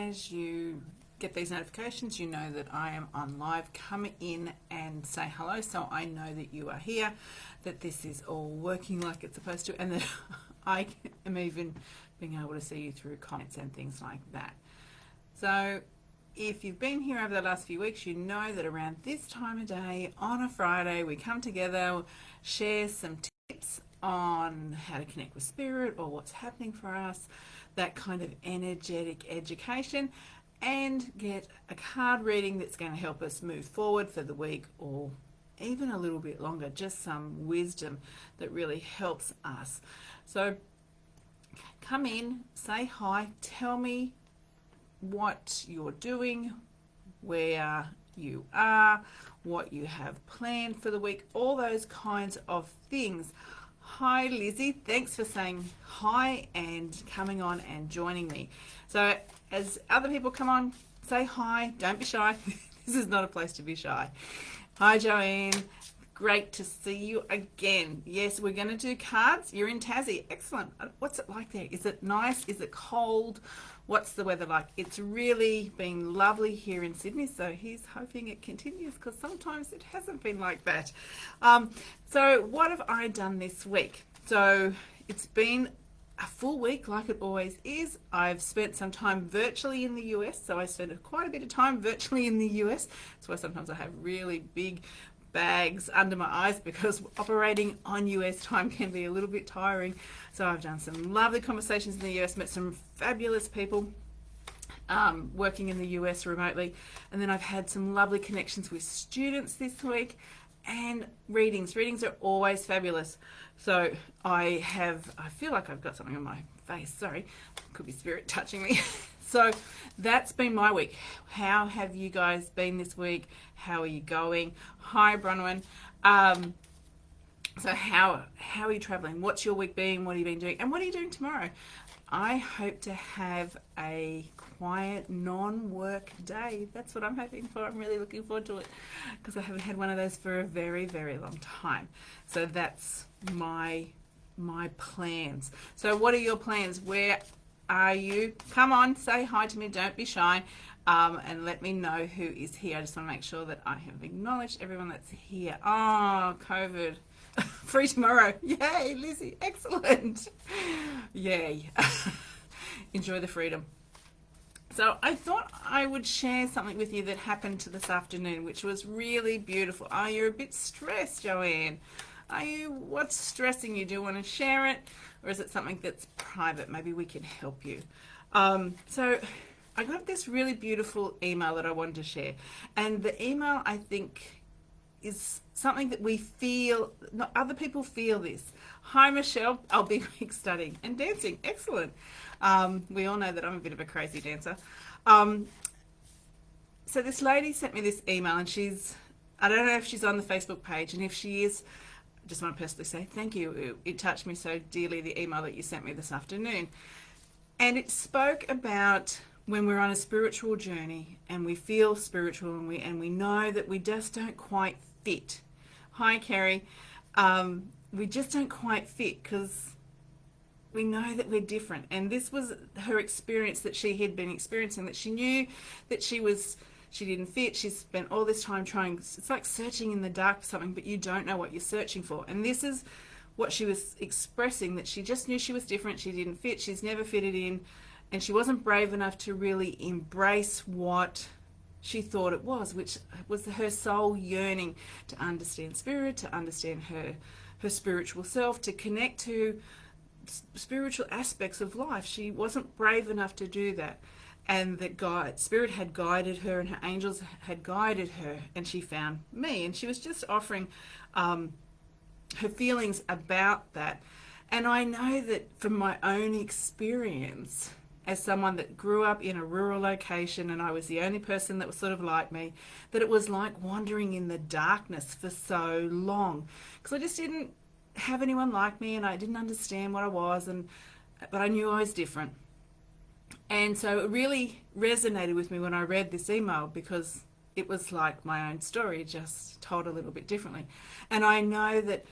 as you get these notifications, you know that I am on live. Come in and say hello so I know that you are here, that this is all working like it's supposed to, and that I am even being able to see you through comments and things like that. So if you've been here over the last few weeks, you know that around this time of day on a Friday, we come together, share some tips on how to connect with spirit or what's happening for us, that kind of energetic education, and get a card reading that's going to help us move forward for the week or even a little bit longer, just some wisdom that really helps us. So come in, say hi, tell me what you're doing, where you are, what you have planned for the week, all those kinds of things. Hi Lizzie, thanks for saying hi and coming on and joining me. So as other people come on, say hi, don't be shy. This is not a place to be shy. Hi Joanne, great to see you again. Yes, we're going to do cards. You're in Tassie, excellent. What's it like there? Is it nice? Is it cold? What's the weather like? It's really been lovely here in Sydney, so he's hoping it continues because sometimes it hasn't been like that. So what have I done this week? So it's been a full week like it always is. I've spent some time virtually in the US, so I spent quite a bit of time virtually in the US. That's why sometimes I have really big bags under my eyes because operating on US time can be a little bit tiring. So I've done some lovely conversations in the US, met some fabulous people working in the US remotely, and then I've had some lovely connections with students this week, and readings are always fabulous. So I feel like I've got something on my face, sorry, could be spirit touching me. So that's been my week. How have you guys been this week? How are you going? Hi, Bronwyn. So how are you traveling? What's your week been? What have you been doing? And what are you doing tomorrow? I hope to have a quiet, non-work day. That's what I'm hoping for. I'm really looking forward to it because I haven't had one of those for a very, very long time. So that's my plans. So what are your plans? Where are you? Come on, say hi to me. Don't be shy. And let me know who is here. I just want to make sure that I have acknowledged everyone that's here. Oh, COVID. Free tomorrow. Yay, Lizzie. Excellent. Yay. Enjoy the freedom. So I thought I would share something with you that happened this afternoon, which was really beautiful. Oh, you're a bit stressed, Joanne. What's stressing you? Do you want to share it? Or is it something that's private? Maybe we can help you. So I got this really beautiful email that I wanted to share. And the email, I think, is something that we feel, not other people feel this. Hi, Michelle. I'll be studying and dancing. Excellent. We all know that I'm a bit of a crazy dancer. So this lady sent me this email, and I don't know if she's on the Facebook page, and if she is, I just want to personally say thank you. It touched me so dearly, the email that you sent me this afternoon. And it spoke about when we're on a spiritual journey and we feel spiritual and we know that we just don't quite fit. Hi, Kerry. We just don't quite fit because we know that we're different. And this was her experience that she had been experiencing, that she knew that she didn't fit. She spent all this time trying. It's like searching in the dark for something, but you don't know what you're searching for. And this is what she was expressing, that she just knew she was different. She didn't fit. She's never fitted in. And she wasn't brave enough to really embrace what she thought it was, which was her soul yearning to understand spirit, to understand her spiritual self, to connect to spiritual aspects of life. She wasn't brave enough to do that. And that spirit had guided her, and her angels had guided her, and she found me. And she was just offering her feelings about that. And I know that from my own experience, as someone that grew up in a rural location and I was the only person that was sort of like me, that it was like wandering in the darkness for so long. Because I just didn't have anyone like me, and I didn't understand what I was, but I knew I was different. And so it really resonated with me when I read this email, because it was like my own story, just told a little bit differently. And I know that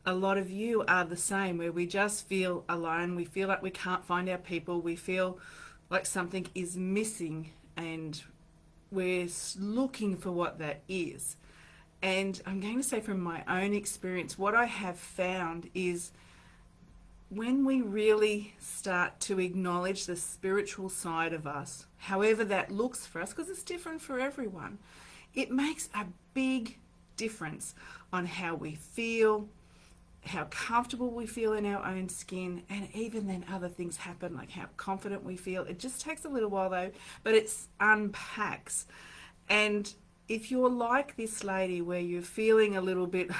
a lot of you are the same, where we just feel alone. We feel like we can't find our people. We feel like something is missing and we're looking for what that is. And I'm going to say from my own experience, what I have found is when we really start to acknowledge the spiritual side of us, however that looks for us, because it's different for everyone, it makes a big difference on how we feel, how comfortable we feel in our own skin, and even then other things happen, like how confident we feel. It just takes a little while though, but it unpacks. And if you're like this lady where you're feeling a little bit,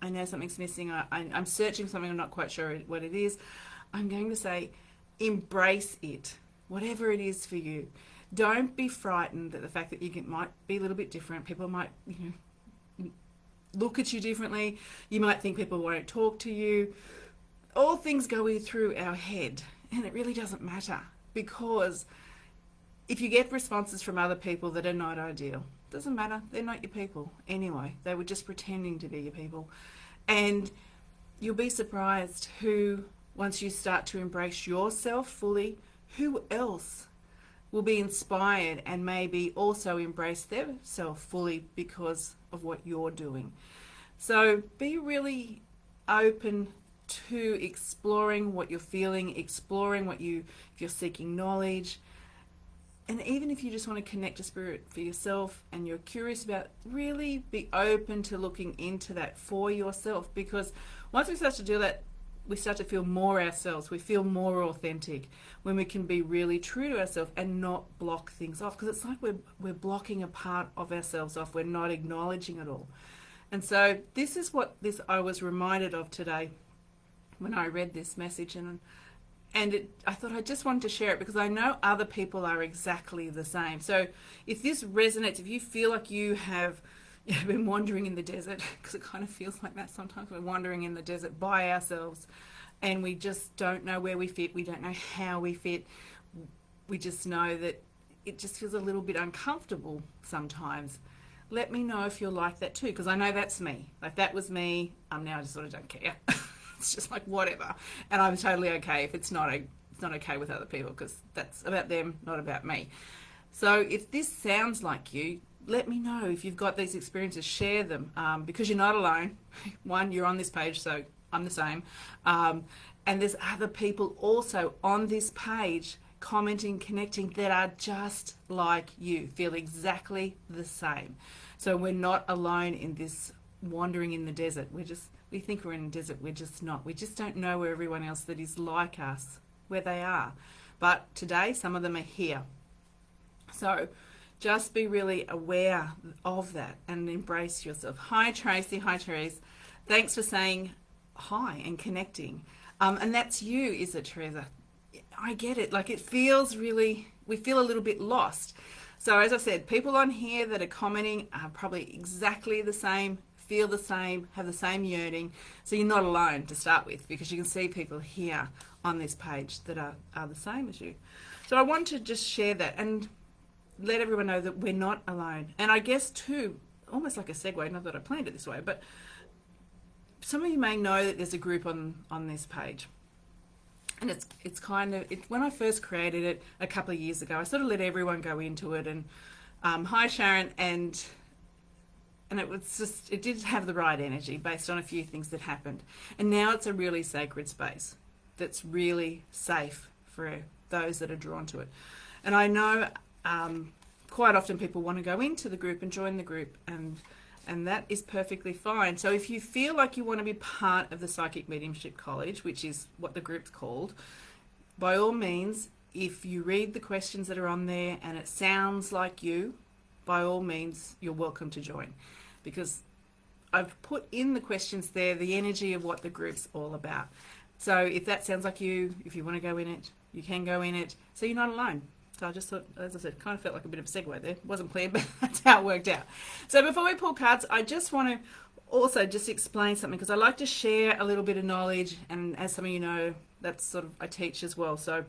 I know something's missing, I'm searching something, I'm not quite sure what it is, I'm going to say embrace it, whatever it is for you. Don't be frightened at the fact that you might be a little bit different. People might, look at you differently. You might think people won't talk to you. All things go through our head, and it really doesn't matter, because if you get responses from other people that are not ideal, doesn't matter. They're not your people anyway. They were just pretending to be your people. And you'll be surprised who, once you start to embrace yourself fully, who else will be inspired and maybe also embrace themselves fully because of what you're doing. So be really open to exploring what you're feeling, exploring if you're seeking knowledge. And even if you just want to connect to spirit for yourself and you're curious about, really be open to looking into that for yourself, because once we start to do that, we start to feel more ourselves. We feel more authentic when we can be really true to ourselves and not block things off, because it's like we're blocking a part of ourselves off. We're not acknowledging it all. And so this is what I was reminded of today when I read this message, and I thought I just wanted to share it because I know other people are exactly the same. So if this resonates, if you feel like you have been wandering in the desert, because it kind of feels like that sometimes, we're wandering in the desert by ourselves and we just don't know where we fit, we don't know how we fit, we just know that it just feels a little bit uncomfortable sometimes. Let me know if you're like that too, because I know that's me. Like, that was me. Now I just sort of don't care. It's just like whatever, and I'm totally okay if it's not okay with other people, because that's about them, not about me. So if this sounds like you, let me know if you've got these experiences. Share them, because you're not alone. One, you're on this page, so I'm the same, and there's other people also on this page commenting, connecting, that are just like you, feel exactly the same. So we're not alone in this wandering in the desert. We think we're in a desert, we're just not. We just don't know where everyone else that is like us, where they are. But today, some of them are here. So just be really aware of that and embrace yourself. Hi, Tracy. Hi, Therese. Thanks for saying hi and connecting. And that's you, is it, Teresa? I get it. Like, it feels really, we feel a little bit lost. So as I said, people on here that are commenting are probably exactly the same, feel the same, have the same yearning. So you're not alone to start with, because you can see people here on this page that are the same as you. So I want to just share that and let everyone know that we're not alone. And I guess too, almost like a segue, not that I planned it this way, but some of you may know that there's a group on this page. And it's kind of, when I first created it a couple of years ago, I sort of let everyone go into it. And hi, Sharon. And it was just, it did have the right energy based on a few things that happened. And now it's a really sacred space that's really safe for those that are drawn to it. And I know quite often people want to go into the group and join the group, and that is perfectly fine. So if you feel like you want to be part of the Psychic Mediumship College, which is what the group's called, by all means, if you read the questions that are on there and it sounds like you, by all means, you're welcome to join, because I've put in the questions there the energy of what the group's all about. So if that sounds like you, if you want to go in it, you can go in it. So you're not alone. So I just thought, as I said, kind of felt like a bit of a segue there. Wasn't clear, but that's how it worked out. So before we pull cards, I just want to also just explain something, because I like to share a little bit of knowledge, and as some of you know, that's sort of, I teach as well. So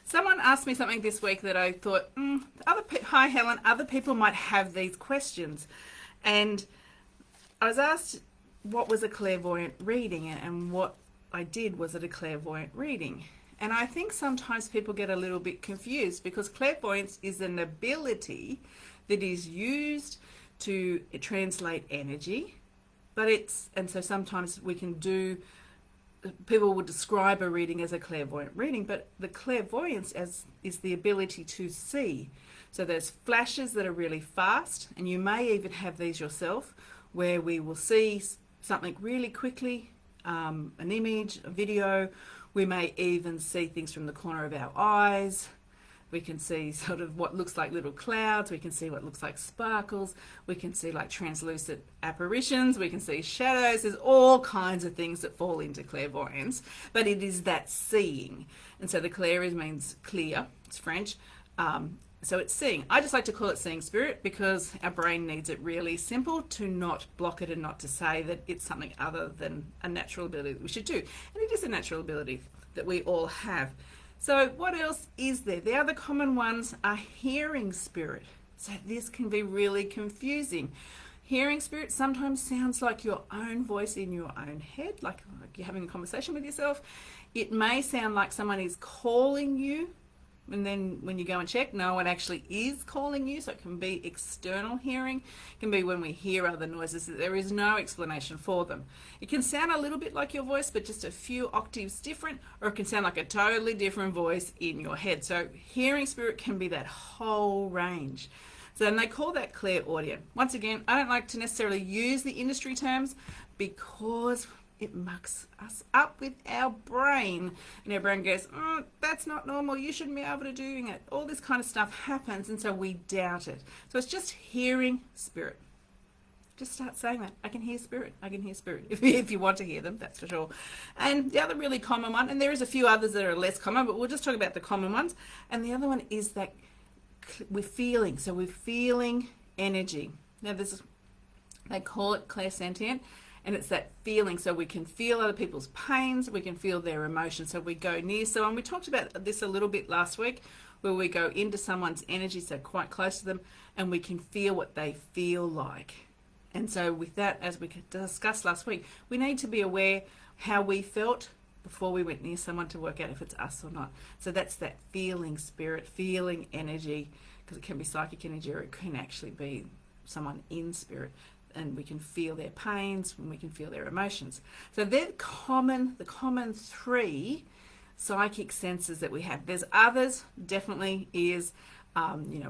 someone asked me something this week that I thought, hi Helen, other people might have these questions. And I was asked what was a clairvoyant reading, and what I did was a clairvoyant reading. And I think sometimes people get a little bit confused because clairvoyance is an ability that is used to translate energy, and so sometimes we can do, people would describe a reading as a clairvoyant reading, but the clairvoyance is the ability to see. So there's flashes that are really fast, and you may even have these yourself, where we will see something really quickly, an image, a video. We may even see things from the corner of our eyes. We can see sort of what looks like little clouds. We can see what looks like sparkles. We can see like translucent apparitions. We can see shadows. There's all kinds of things that fall into clairvoyance, but it is that seeing. And so the clair means clear. It's French. So it's seeing. I just like to call it seeing spirit because our brain needs it really simple to not block it and not to say that it's something other than a natural ability that we should do. And it is a natural ability that we all have. So what else is there? The other common ones are hearing spirit. So this can be really confusing. Hearing spirit sometimes sounds like your own voice in your own head, like you're having a conversation with yourself. It may sound like someone is calling you, and then when you go and check, no one actually is calling you. So it can be external hearing. It can be when we hear other noises that there is no explanation for them. It can sound a little bit like your voice, but just a few octaves different, or it can sound like a totally different voice in your head. So hearing spirit can be that whole range. So then they call that clairaudient. Once again, I don't like to necessarily use the industry terms because it mucks us up with our brain. And our brain goes, oh, that's not normal. You shouldn't be able to do it. All this kind of stuff happens, and so we doubt it. So it's just hearing spirit. Just start saying that. I can hear spirit. I can hear spirit. If you want to hear them, that's for sure. And the other really common one, and there is a few others that are less common, but we'll just talk about the common ones. And the other one is that we're feeling. So we're feeling energy. Now, they call it clairsentient. And it's that feeling, so we can feel other people's pains, we can feel their emotions, so we go near someone. We talked about this a little bit last week, where we go into someone's energy, so quite close to them, and we can feel what they feel like. And so with that, as we discussed last week, we need to be aware how we felt before we went near someone to work out if it's us or not. So that's that feeling spirit, feeling energy, because it can be psychic energy or it can actually be someone in spirit. And we can feel their pains and we can feel their emotions. So they're the common three psychic senses that we have. There's others, definitely is,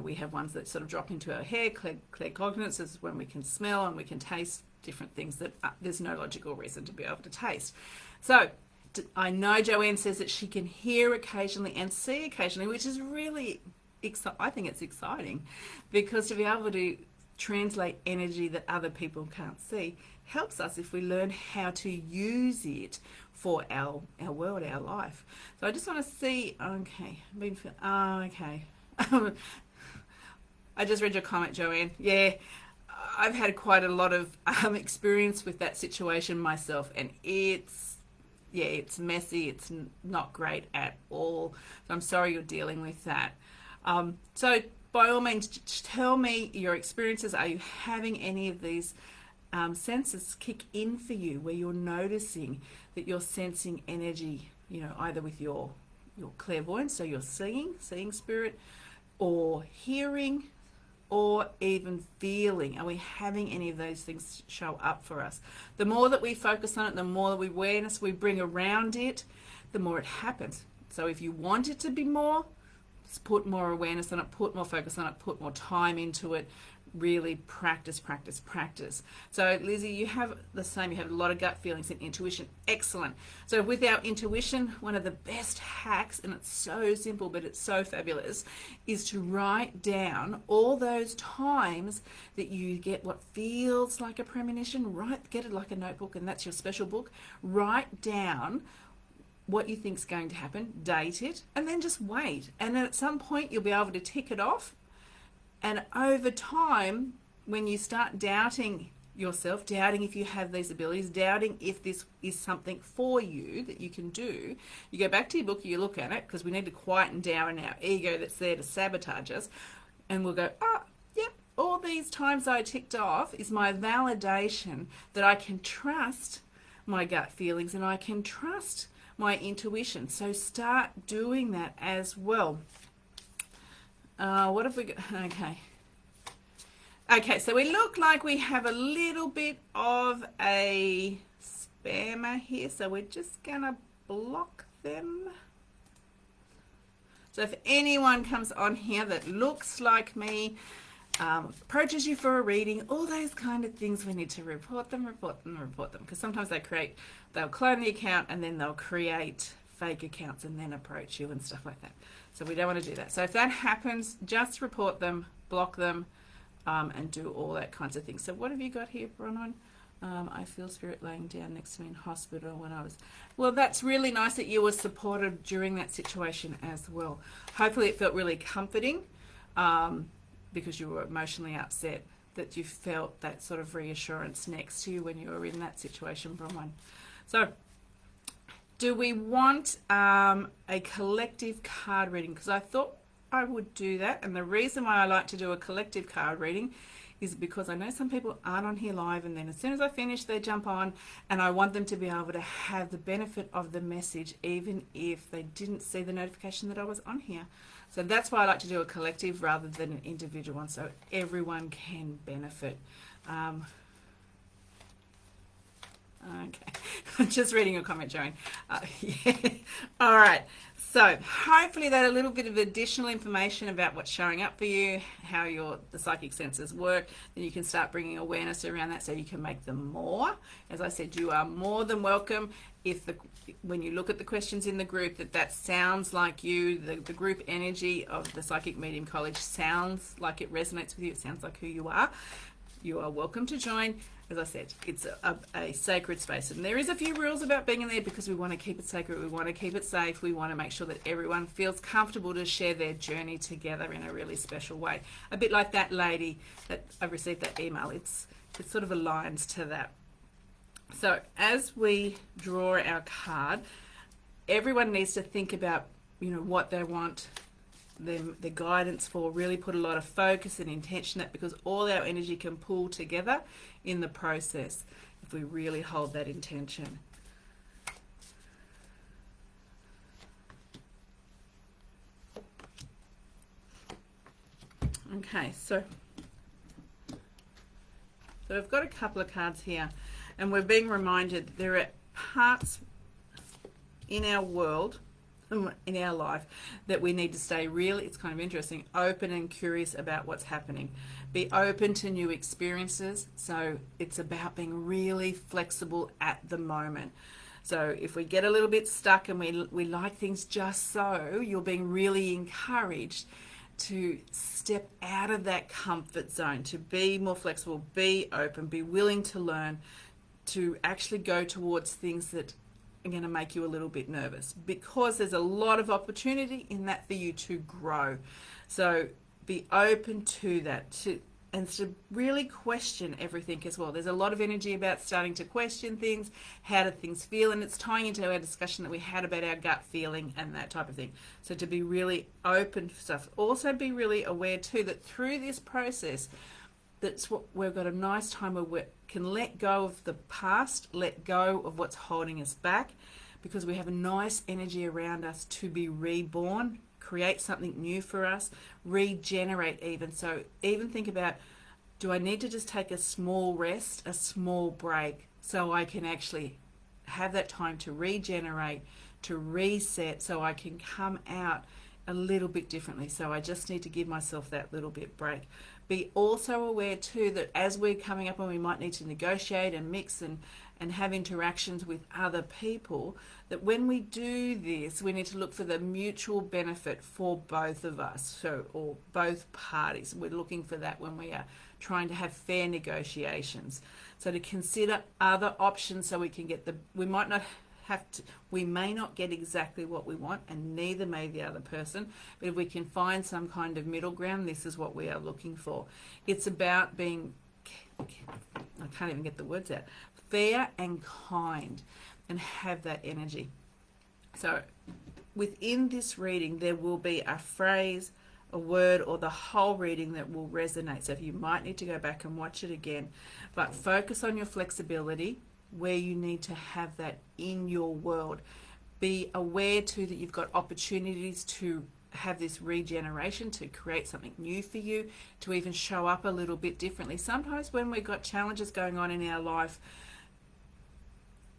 we have ones that sort of drop into our hair. Claircognizance is when we can smell and we can taste different things that there's no logical reason to be able to taste. So I know Joanne says that she can hear occasionally and see occasionally, which is really, I think it's exciting, because to be able to translate energy that other people can't see helps us if we learn how to use it for our world, our life. So I just want to see, okay. I just read your comment, Joanne. Yeah, I've had quite a lot of experience with that situation myself, and it's messy. It's not great at all. So I'm sorry you're dealing with that. So by all means, tell me your experiences. Are you having any of these senses kick in for you, where you're noticing that you're sensing energy, either with your clairvoyance, so you're seeing spirit, or hearing, or even feeling? Are we having any of those things show up for us? The more that we focus on it, the more awareness we bring around it, the more it happens. So if you want it to be more, put more awareness on it, put more focus on it, put more time into it, really practice. So Lizzie, you have the same, you have a lot of gut feelings and intuition. Excellent. So with our intuition, one of the best hacks, and it's so simple but it's so fabulous, is to write down all those times that you get what feels like a premonition. Get it like a notebook, and that's your special book. Write down what you think is going to happen, date it, and then just wait. And then at some point you'll be able to tick it off. And over time, when you start doubting yourself, doubting if you have these abilities, doubting if this is something for you that you can do, you go back to your book, you look at it, because we need to quieten down our ego that's there to sabotage us, and we'll go, yep, all these times I ticked off is my validation that I can trust my gut feelings, and I can trust my intuition. So start doing that as well. What have we got? Okay, so we look like we have a little bit of a spammer here, so we're just gonna block them. So if anyone comes on here that looks like me, approaches you for a reading, all those kind of things, we need to report them, because sometimes they'll clone the account and then they'll create fake accounts and then approach you and stuff like that. So we don't want to do that. So if that happens, just report them, block them, and do all that kinds of things. So what have you got here, Bronwyn? I feel spirit laying down next to me in hospital when I was... Well, that's really nice that you were supported during that situation as well. Hopefully it felt really comforting, because you were emotionally upset, that you felt that sort of reassurance next to you when you were in that situation, Bronwyn. So do we want a collective card reading? Because I thought I would do that, and the reason why I like to do a collective card reading is because I know some people aren't on here live, and then as soon as I finish they jump on, and I want them to be able to have the benefit of the message even if they didn't see the notification that I was on here. So that's why I like to do a collective rather than an individual one, so everyone can benefit. Okay, I'm just reading your comment, Joan. Yeah. All right, so hopefully that a little bit of additional information about what's showing up for you, how the psychic senses work, then you can start bringing awareness around that so you can make them more. As I said, you are more than welcome if when you look at the questions in the group that sounds like you, the group energy of the Psychic Medium College sounds like it resonates with you, it sounds like who you are welcome to join. As I said, it's a sacred space, and there is a few rules about being in there because we want to keep it sacred, we want to keep it safe, we want to make sure that everyone feels comfortable to share their journey together in a really special way. A bit like that lady that I received that email, it sort of aligns to that. So as we draw our card, everyone needs to think about, what they want the guidance for, really put a lot of focus and intention that, because all our energy can pull together in the process if we really hold that intention. Okay, so I've got a couple of cards here, and we're being reminded there are parts in our world, in our life, that we need to stay really, it's kind of interesting, open and curious about what's happening. Be open to new experiences. So it's about being really flexible at the moment. So if we get a little bit stuck and we like things just so, you're being really encouraged to step out of that comfort zone, to be more flexible, be open, be willing to learn, to actually go towards things that are going to make you a little bit nervous, because there's a lot of opportunity in that for you to grow. So be open to that, and to really question everything as well. There's a lot of energy about starting to question things. How do things feel? And it's tying into our discussion that we had about our gut feeling and that type of thing. So to be really open for stuff. Also be really aware too that through this process, that's what we've got a nice time where we can let go of the past, let go of what's holding us back, because we have a nice energy around us to be reborn, create something new for us, regenerate even. So even think about, do I need to just take a small rest, a small break, so I can actually have that time to regenerate, to reset, so I can come out a little bit differently. So I just need to give myself that little bit break. Be also aware too that as we're coming up and we might need to negotiate and mix and have interactions with other people, that when we do this, we need to look for the mutual benefit for both of us, or both parties. We're looking for that when we are trying to have fair negotiations. So to consider other options so we can get we may not get exactly what we want, and neither may the other person, but if we can find some kind of middle ground, this is what we are looking for. It's about being, I can't even get the words out, fair and kind, and have that energy. So within this reading, there will be a phrase, a word, or the whole reading that will resonate. So if you might need to go back and watch it again, but focus on your flexibility, where you need to have that in your world. Be aware too that you've got opportunities to have this regeneration, to create something new for you, to even show up a little bit differently. Sometimes when we've got challenges going on in our life,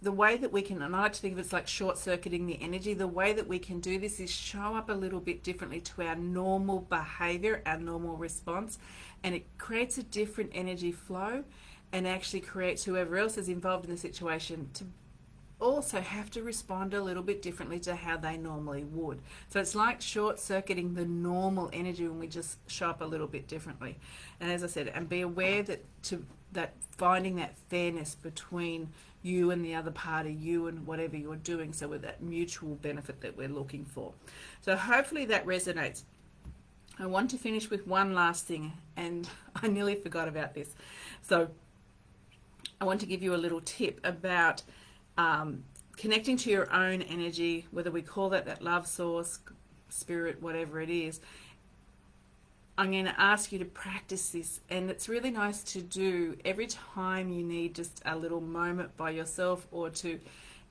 the way that we can, and I like to think of it as like short-circuiting the energy, the way that we can do this is show up a little bit differently to our normal behavior, our normal response, and it creates a different energy flow and actually creates whoever else is involved in the situation to also have to respond a little bit differently to how they normally would. So it's like short-circuiting the normal energy when we just show up a little bit differently. And as I said, and be aware that finding that fairness between you and the other party, you and whatever you're doing, so with that mutual benefit that we're looking for. So hopefully that resonates. I want to finish with one last thing, and I nearly forgot about this. So I want to give you a little tip about connecting to your own energy, whether we call that love source, spirit, whatever it is. I'm going to ask you to practice this, and it's really nice to do every time you need just a little moment by yourself, or to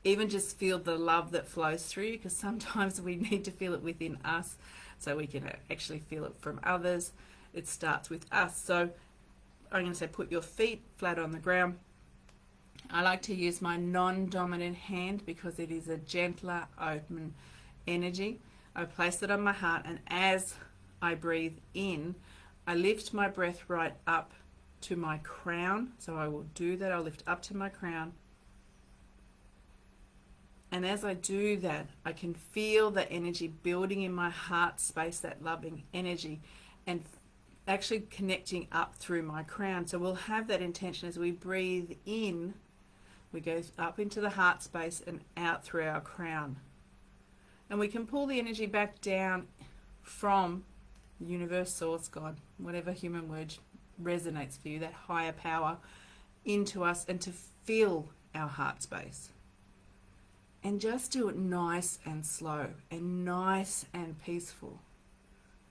even just feel the love that flows through you, because sometimes we need to feel it within us so we can actually feel it from others. It starts with us. So I'm going to say put your feet flat on the ground. I like to use my non-dominant hand because it is a gentler, open energy. I place it on my heart, and as I breathe in, I lift my breath right up to my crown. So I will do that. I'll lift up to my crown. And as I do that, I can feel the energy building in my heart space, that loving energy, and actually connecting up through my crown. So we'll have that intention as we breathe in. We go up into the heart space and out through our crown. And we can pull the energy back down from the universe, source, God, whatever human word resonates for you, that higher power, into us, and to fill our heart space. And just do it nice and slow and nice and peaceful.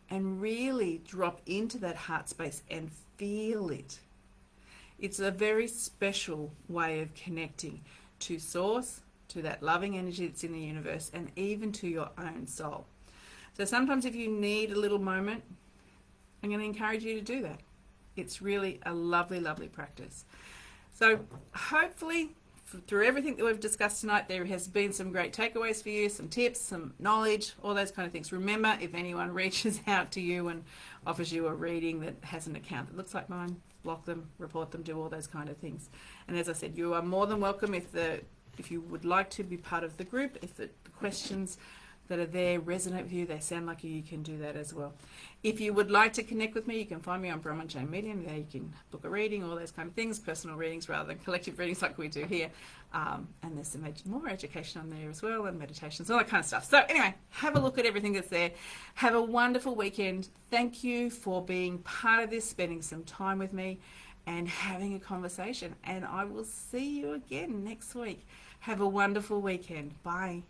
And really drop into that heart space and feel it. It's a very special way of connecting to source, to that loving energy that's in the universe, and even to your own soul. So sometimes if you need a little moment, I'm going to encourage you to do that. It's really a lovely, lovely practice. So hopefully through everything that we've discussed tonight, there has been some great takeaways for you, some tips, some knowledge, all those kind of things. Remember, if anyone reaches out to you and offers you a reading that has an account that looks like mine, block them, report them, do all those kind of things. And as I said, you are more than welcome if you would like to be part of the group, if the questions that are there resonate with you, they sound like you can do that as well. If you would like to connect with me, you can find me on Bronwyn Jane Medium. There you can book a reading, all those kind of things, personal readings rather than collective readings like we do here. And there's some more education on there as well, and meditations, all that kind of stuff. So anyway, have a look at everything that's there. Have a wonderful weekend. Thank you for being part of this, spending some time with me and having a conversation. And I will see you again next week. Have a wonderful weekend. Bye.